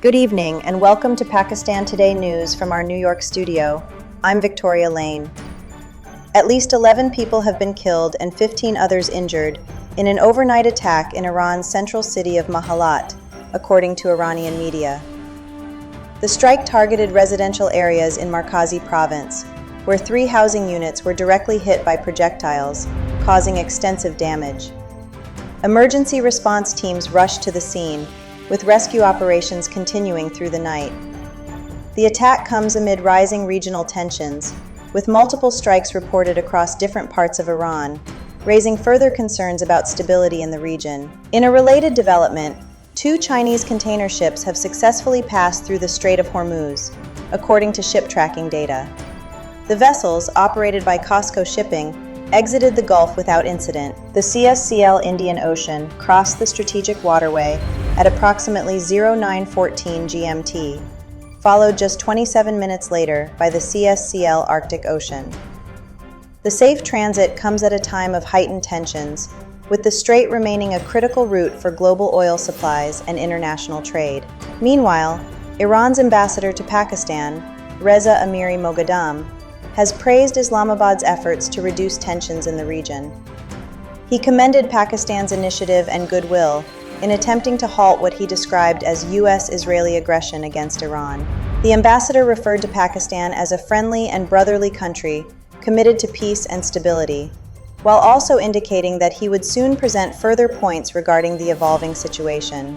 Good evening and welcome to Pakistan Today News from our New York studio. I'm Victoria Lane. At least 11 people have been killed and 15 others injured in an overnight attack in Iran's central city of Mahalat, according to Iranian media. The strike targeted residential areas in Markazi province, where 3 housing units were directly hit by projectiles, causing extensive damage. Emergency response teams rushed to the scene, with rescue operations continuing through the night. The attack comes amid rising regional tensions, with multiple strikes reported across different parts of Iran, raising further concerns about stability in the region. In a related development, 2 Chinese container ships have successfully passed through the Strait of Hormuz, according to ship tracking data. The vessels, operated by COSCO Shipping, exited the Gulf without incident. The CSCL Indian Ocean crossed the strategic waterway at approximately 0914 GMT, followed just 27 minutes later by the CSCL Arctic Ocean. The safe transit comes at a time of heightened tensions, with the strait remaining a critical route for global oil supplies and international trade. Meanwhile, Iran's ambassador to Pakistan, Reza Amiri Moghadam, has praised Islamabad's efforts to reduce tensions in the region. He commended Pakistan's initiative and goodwill in attempting to halt what he described as U.S.-Israeli aggression against Iran. The ambassador referred to Pakistan as a friendly and brotherly country committed to peace and stability, while also indicating that he would soon present further points regarding the evolving situation.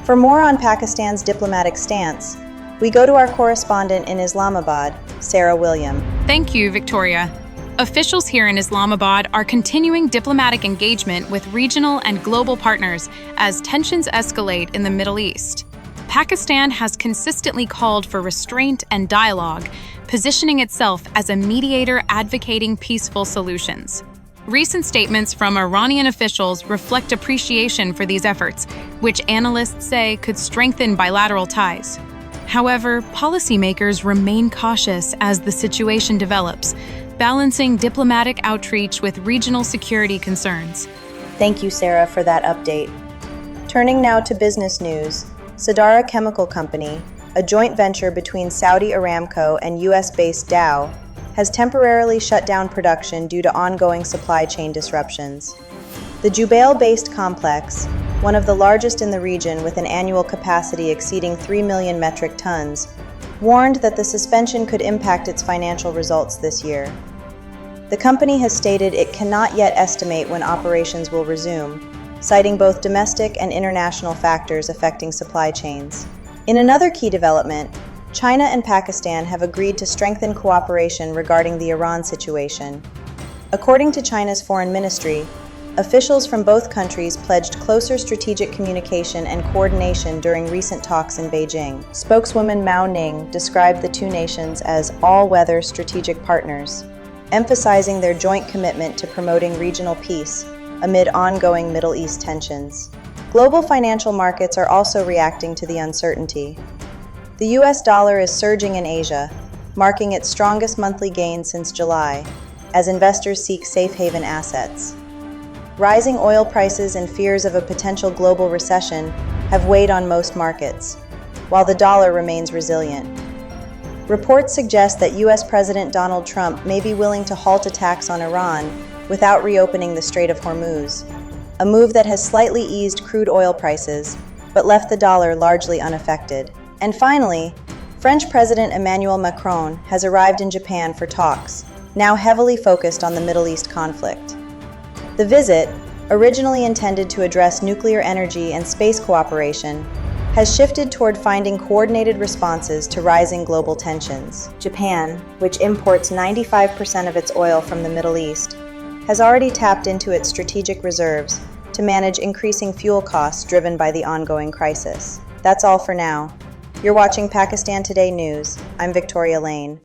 For more on Pakistan's diplomatic stance, we go to our correspondent in Islamabad, Sarah William. Thank you, Victoria. Officials here in Islamabad are continuing diplomatic engagement with regional and global partners as tensions escalate in the Middle East. Pakistan has consistently called for restraint and dialogue, positioning itself as a mediator advocating peaceful solutions. Recent statements from Iranian officials reflect appreciation for these efforts, which analysts say could strengthen bilateral ties. However, policymakers remain cautious as the situation develops, balancing diplomatic outreach with regional security concerns. Thank you, Sarah, for that update. Turning now to business news, Sadara Chemical Company, a joint venture between Saudi Aramco and US-based Dow, has temporarily shut down production due to ongoing supply chain disruptions. The Jubail-based complex, one of the largest in the region with an annual capacity exceeding 3 million metric tons, warned that the suspension could impact its financial results this year. The company has stated it cannot yet estimate when operations will resume, citing both domestic and international factors affecting supply chains. In another key development, China and Pakistan have agreed to strengthen cooperation regarding the Iran situation. According to China's foreign ministry, officials from both countries pledged closer strategic communication and coordination during recent talks in Beijing. Spokeswoman Mao Ning described the 2 nations as all-weather strategic partners, emphasizing their joint commitment to promoting regional peace amid ongoing Middle East tensions. Global financial markets are also reacting to the uncertainty. The US dollar is surging in Asia, marking its strongest monthly gain since July, as investors seek safe haven assets. Rising oil prices and fears of a potential global recession have weighed on most markets, while the dollar remains resilient. Reports suggest that US President Donald Trump may be willing to halt attacks on Iran without reopening the Strait of Hormuz, a move that has slightly eased crude oil prices, but left the dollar largely unaffected. And finally, French President Emmanuel Macron has arrived in Japan for talks, now heavily focused on the Middle East conflict. The visit, originally intended to address nuclear energy and space cooperation, has shifted toward finding coordinated responses to rising global tensions. Japan, which imports 95% of its oil from the Middle East, has already tapped into its strategic reserves to manage increasing fuel costs driven by the ongoing crisis. That's all for now. You're watching Pakistan Today News. I'm Victoria Lane.